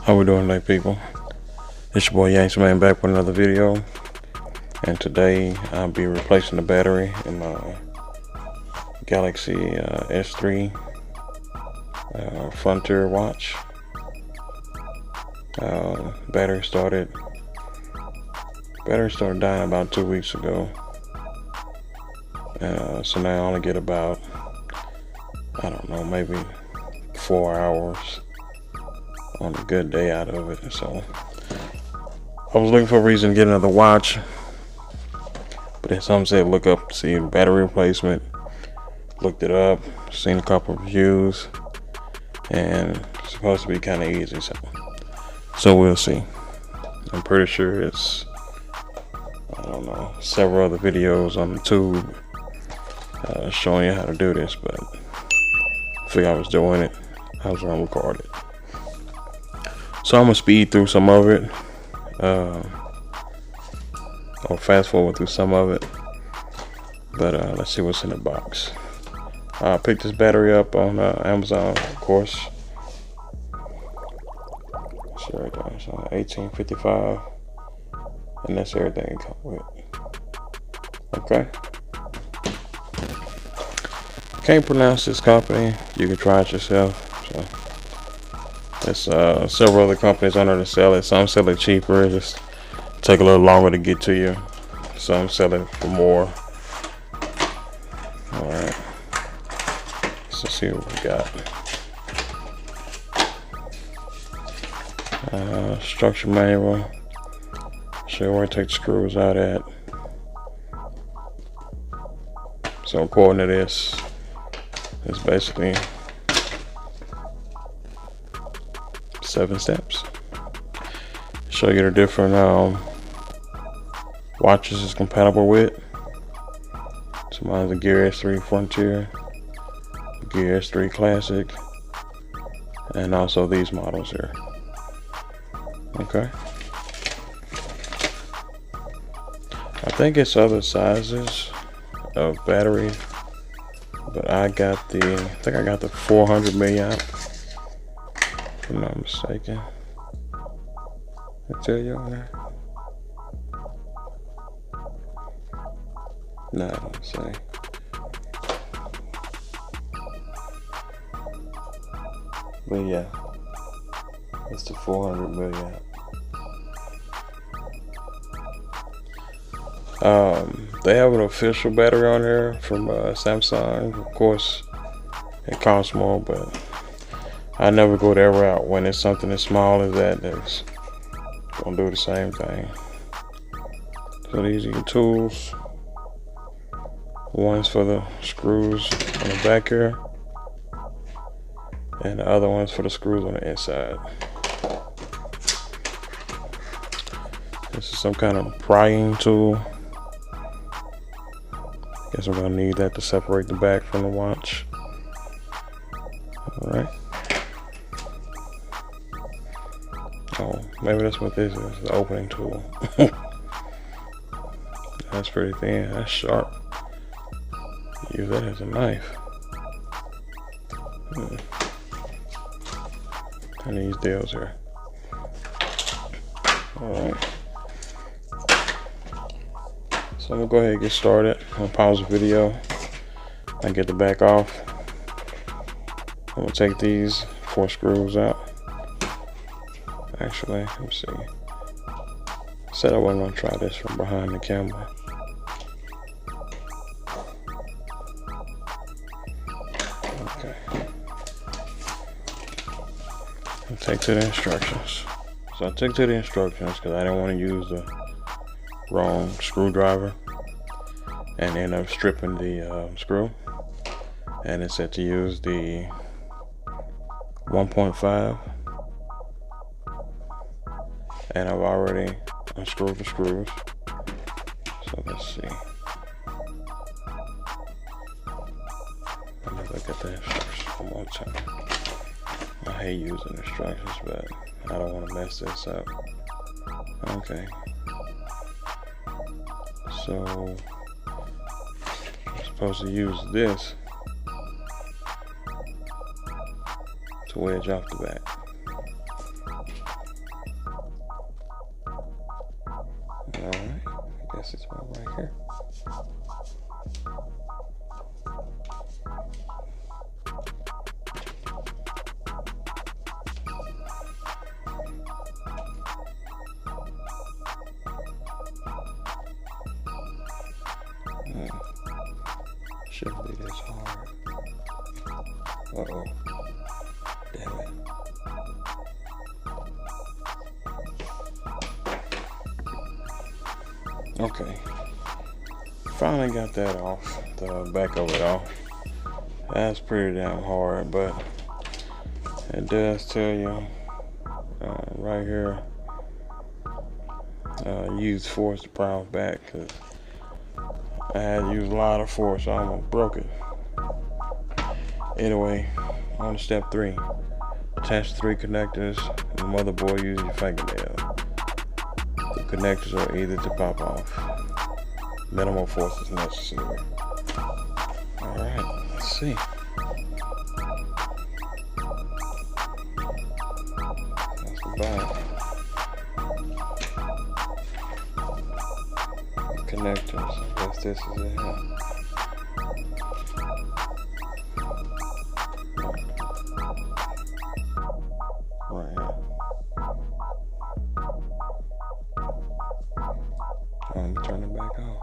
How we doing today, people? It's your boy Yanks Man back with another video, and today I'll be replacing the battery in my Galaxy S3 Frontier watch. Battery started dying about 2 weeks ago, so now I only get about, I don't know, maybe 4 hours on a good day out of it. So I was looking for a reason to get another watch, but then some said look up to see battery replacement. Looked it up, seen a couple reviews, and it's supposed to be kind of easy, so we'll see. I'm pretty sure it's, I don't know, several other videos on the tube showing you how to do this, but I figured I was doing it, I was gonna record it. So I'm gonna speed through some of it, or fast forward through some of it, but let's see what's in the box. I picked this battery up on Amazon, of course. So right there, it's $18.55, and that's everything it comes with. Okay. Can't pronounce this company. You can try it yourself. So there's several other companies under to sell it. Some sell it cheaper, just take a little longer to get to you. Some sell it for more. All right. Let's see what we got. Structure manual. Show you where to take the screws out at. So according to this, it's basically 7 steps. Show you the different watches it's compatible with. So mine's a Gear S3 Frontier, Gear S3 Classic, and also these models here. Okay. I think it's other sizes of battery, but I think I got the 400 milliamp, if I'm not mistaken. I tell you on that? No, I don't say. But yeah, it's the 400 milliamp. They have an official battery on there from Samsung. Of course, it costs more, but I never go that route when it's something as small as that that's gonna do the same thing. So these are your tools. One's for the screws on the back here, and the other one's for the screws on the inside. This is some kind of prying tool. Guess I'm gonna need that to separate the back from the watch. Alright. Oh, maybe that's what this is, the opening tool. That's pretty thin, that's sharp. Use that as a knife. And these deals here. Alright. So I'm gonna go ahead and get started. I'm gonna pause the video and get the back off. I'm gonna take these 4 screws out. Actually, let me see. I said I wasn't gonna try this from behind the camera. Okay. I'll take to the instructions. So I took to the instructions because I didn't want to use the wrong screwdriver and end up stripping the screw. And it said to use the 1.5, and I've already unscrewed the screws. So let's see. Let me look at the instructions one more time. I hate using instructions, but I don't want to mess this up. Okay. So supposed to use this to wedge off the back. Alright, I guess it's one right here. Shouldn't be this hard. Uh-oh. Damn it. Okay. Finally got that off, the back of it off. That's pretty damn hard, but it does tell you right here, use force to pry it back, because I had to use a lot of force, so I almost broke it. Anyway, on to step 3. Attach the 3 connectors and the motherboard using your fingernail. The connectors are easy to pop off. Minimal force is necessary. Alright, let's see. That's the back. Connectors. I guess this is it. Right here. Let me turn it back off.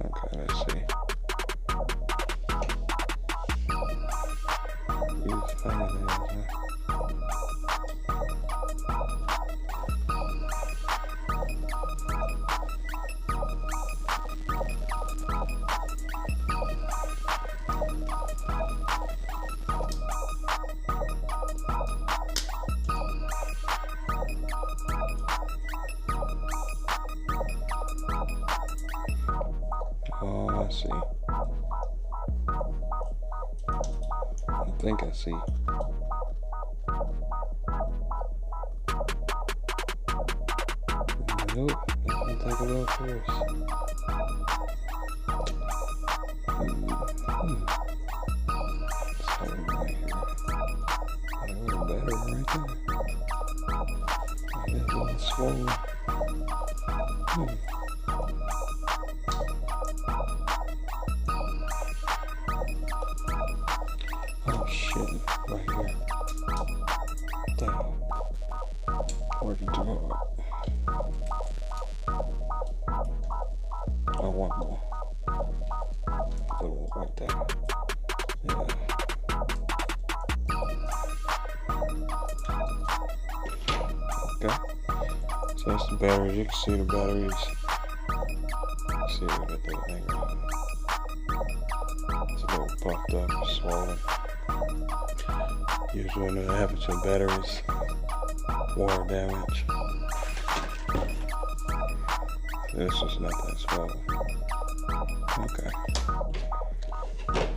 Okay, let's see. Use fingernails, huh? Oh, I see. I think I see. Nope, that's gonna take a little force. Something right here. A little better right there. It's a little swollen. Oh shit, right here. Damn. Working too hard. I want more. Little right there. Yeah. Okay. So that's the batteries. You can see the batteries. Let's see if we got that thing on. It's a little puffed up, swollen. Usually when that happens to batteries, water damage. This is not that swollen. Okay.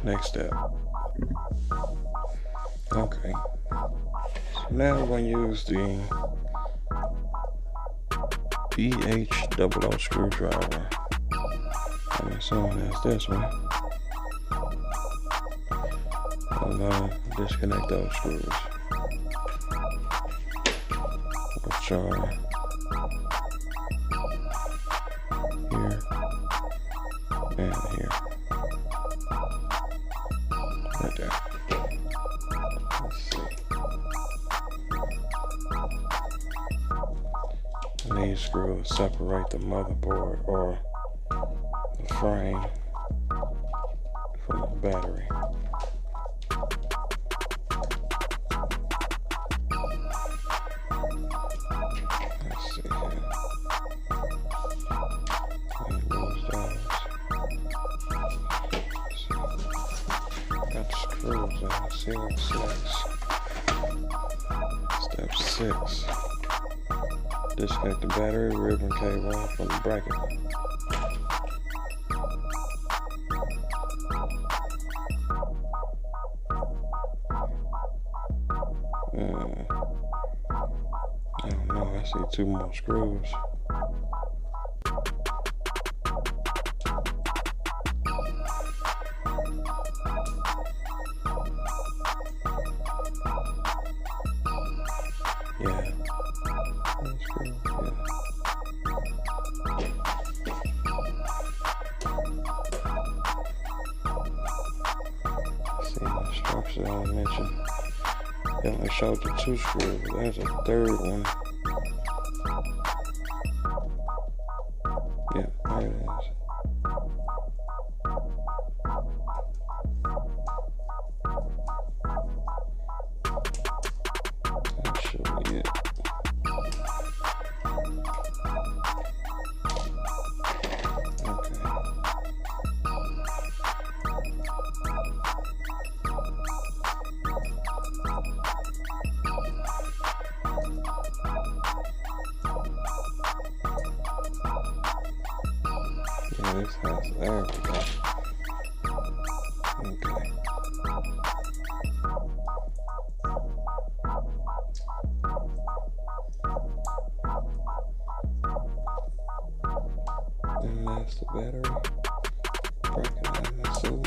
Next step. Okay. So now we're going to use the BH00 screwdriver. I'm assuming that's this one. I'm going to disconnect those screws, which are here and here. Right there. Let's see. And these screws separate the motherboard or the frame from the battery. Let's see here. And lose those. Got the screws on. Series 6. Step 6. Disconnect the battery, ribbon cable from the bracket. I don't know, I see 2 more screws. Yeah. That's cool. Yeah. See the structure I mentioned. They only showed the 2 screws, but there's a 3rd one. Yeah, there it is. That should be it. Okay. Yeah, this has everything. Okay. And that's the battery. Break it out, I assume.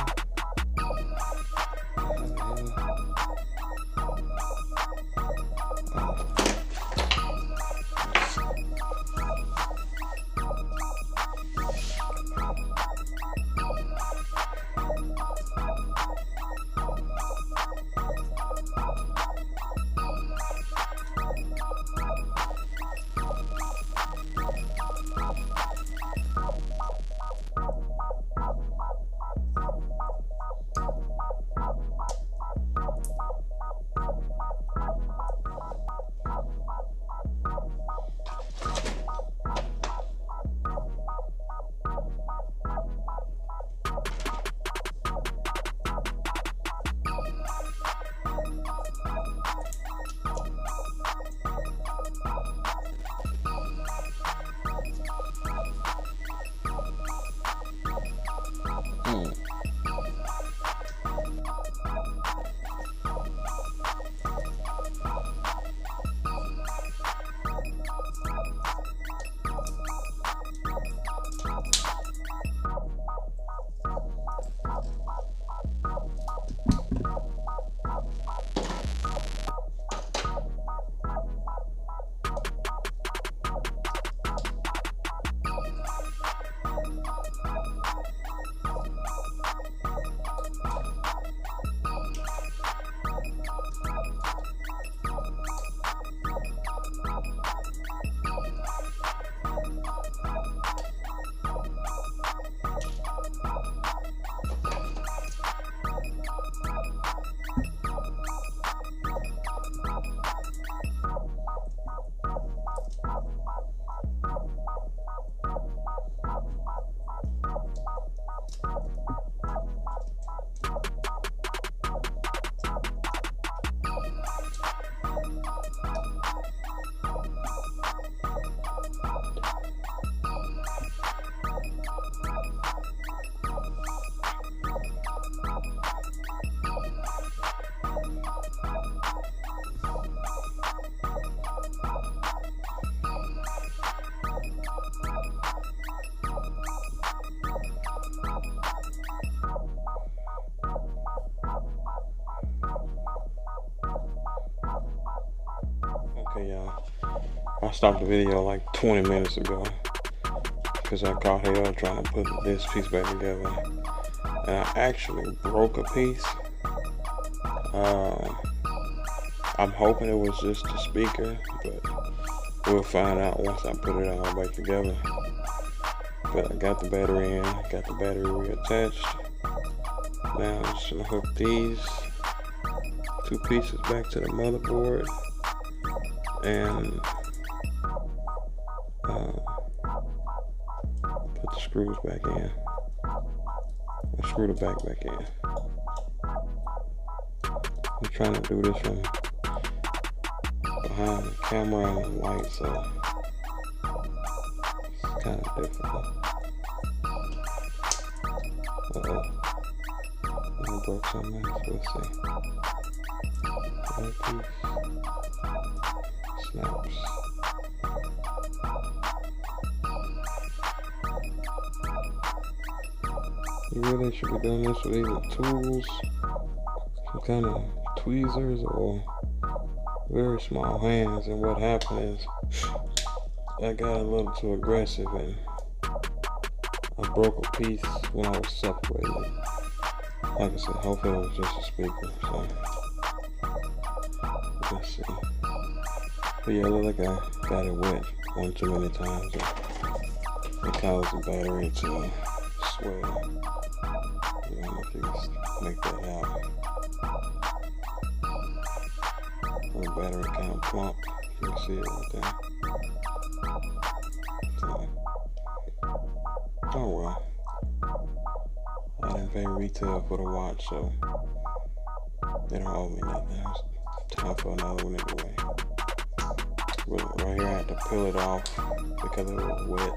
Okay, y'all. I stopped the video like 20 minutes ago because I caught hell trying to put this piece back together. And I actually broke a piece. I'm hoping it was just the speaker, but we'll find out once I put it all back together. But I got the battery in, got the battery reattached. Now I'm just gonna hook these 2 pieces back to the motherboard and put the screws back in. I'll screw the back in. I'm trying to do this from behind the camera and the light, so it's kind of difficult. Uh-oh. I broke something else. Let's see. That piece snaps. You really should be doing this with either tools, some kind of tweezers, or very small hands, and what happened is I got a little too aggressive and I broke a piece when I was separated. Like I said, hopefully it was just a speaker, so let's see. But yeah, it looked like I got it wet one too many times. It caused the battery to swell. I don't know if you can make that out. The battery kind of plump. You can see it right there. So, oh well. I didn't pay retail for the watch, so they don't owe me nothing. It's time for another one anyway. But right here I had to peel it off because it was wet.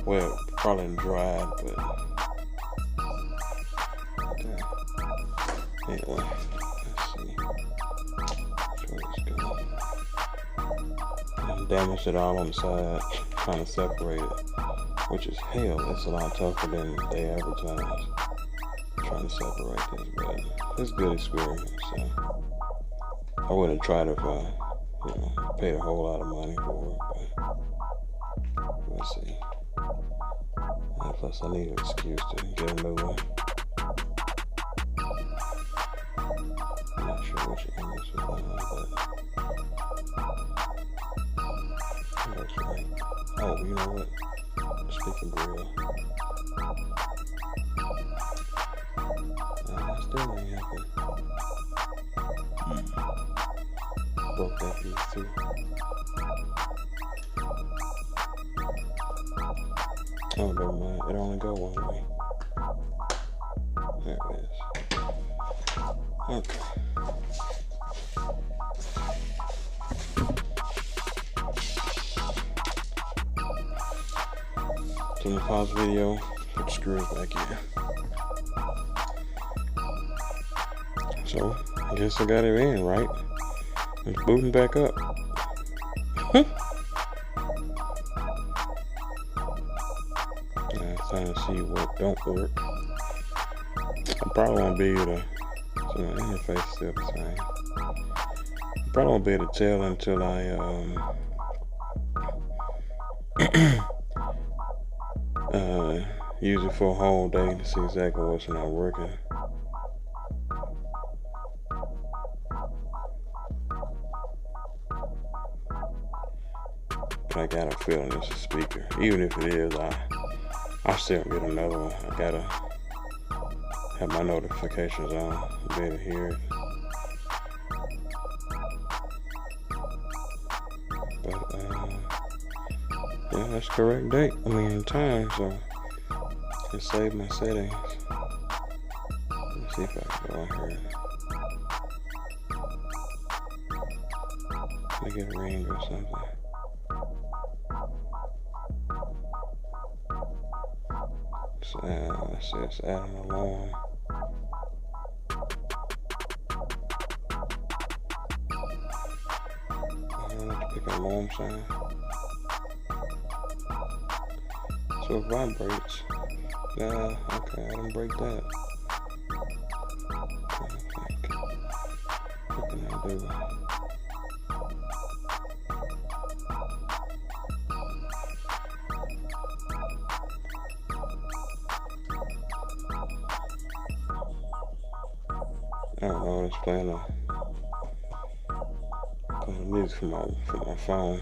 Well, probably dried, but okay. Anyway, let's see. So let's go. I damaged it all on the side, trying to separate it, which is hell. It's a lot tougher than they advertise. Trying to separate this, but it's a good experience. So I wouldn't have tried it if I, paid a whole lot of money for it. But let's see. And plus, I need an excuse to get a new one. I'm not sure which image is on, but it looks right. Oh, you know what? Speaking grill. That still ain't happening. Broke that piece too. Oh, never mind. It only go one way. There it is. Okay. So I'm gonna pause the video, put the screws back in. So, I guess I got it in, right? It's booting back up. Trying to see what don't work. I probably won't be able to. So my interface still the same. I probably won't be able to tell until I use it for a whole day to see exactly what's not working. But I got a feeling it's a speaker. Even if it is, I still get another one. I gotta have my notifications on, be able to hear it. But yeah, that's correct date. Time, so I save my settings. Let's see if I can go on here. Make it ring or something. So, let's see, let's add an alarm. Let's pick an alarm sign. So it vibrates. Okay, I didn't break that. What can I do? I don't know, it's playing music from my phone.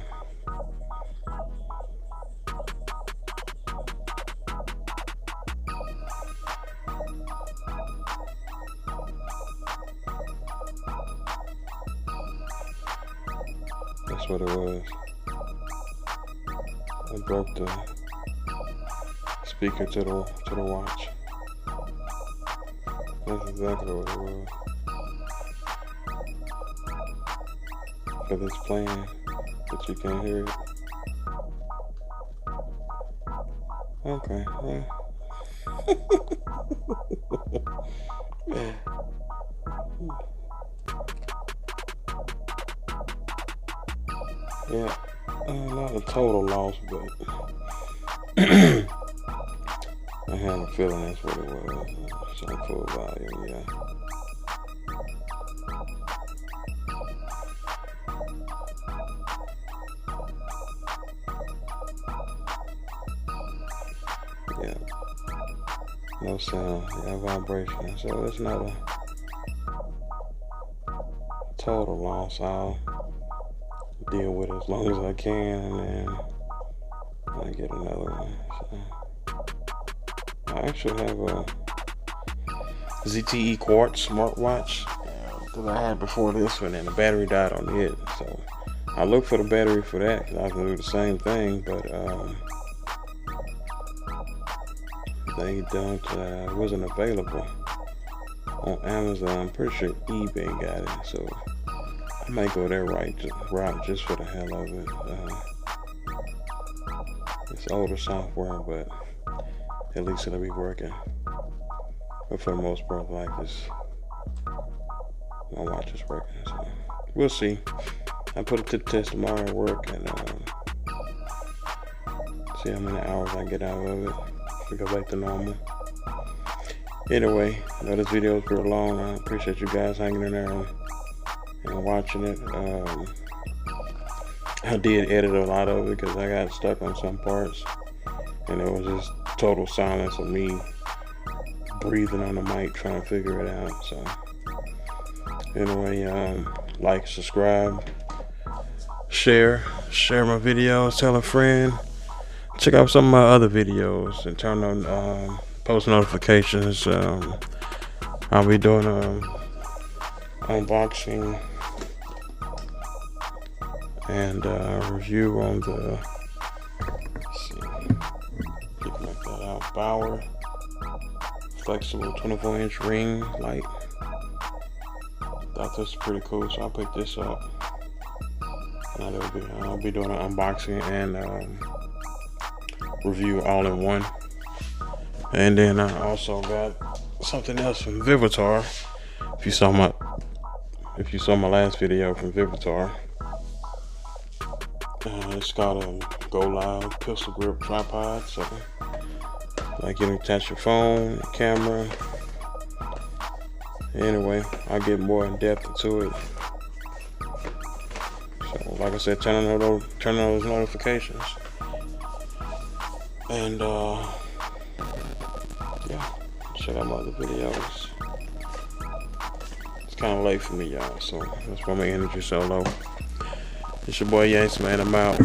That's what it was. I broke the speaker to the watch. That's exactly what it was. Because it's playing, but you can't hear it. Okay, well. Yeah, not a total loss, but I had a feeling that's what it was. Some full volume, yeah. No sound, got vibration. So it's not a total loss. I'll deal with it as long as I can, and then I get another one. So I actually have a ZTE Quartz smartwatch that I had before this one, and the battery died on it. So I looked for the battery for that because I was gonna do the same thing, but they don't wasn't available on Amazon. I'm pretty sure eBay got it, so I might go that route just for the hell of it. It's older software, but at least it'll be working. But for the most part, like this, my watch is working. So we'll see. I put it to the test tomorrow at work and see how many hours I get out of it. We go back to normal. Anyway, I know this video is real long. I appreciate you guys hanging in there and watching it. I did edit a lot of it because I got stuck on some parts, and it was just total silence of me breathing on the mic trying to figure it out. So anyway, like, subscribe, share my videos, tell a friend, check out some of my other videos, and turn on post notifications. I'll be doing unboxing and review on the, let's see, make that out, Bauer flexible 24-inch ring light. Thought this was pretty cool, so I picked this up. And I'll be doing an unboxing and review all in one. And then I also got something else from Vivitar. If you saw my last video from Vivitar, it's called a Go Live pistol grip tripod. So like you can attach your phone, your camera. Anyway, I'll get more in depth into it. So like I said, turn on those notifications. And yeah, check out my other videos. It's kind of late for me, y'all, so that's why my energy's so low. It's your boy Yanks, man. I'm out.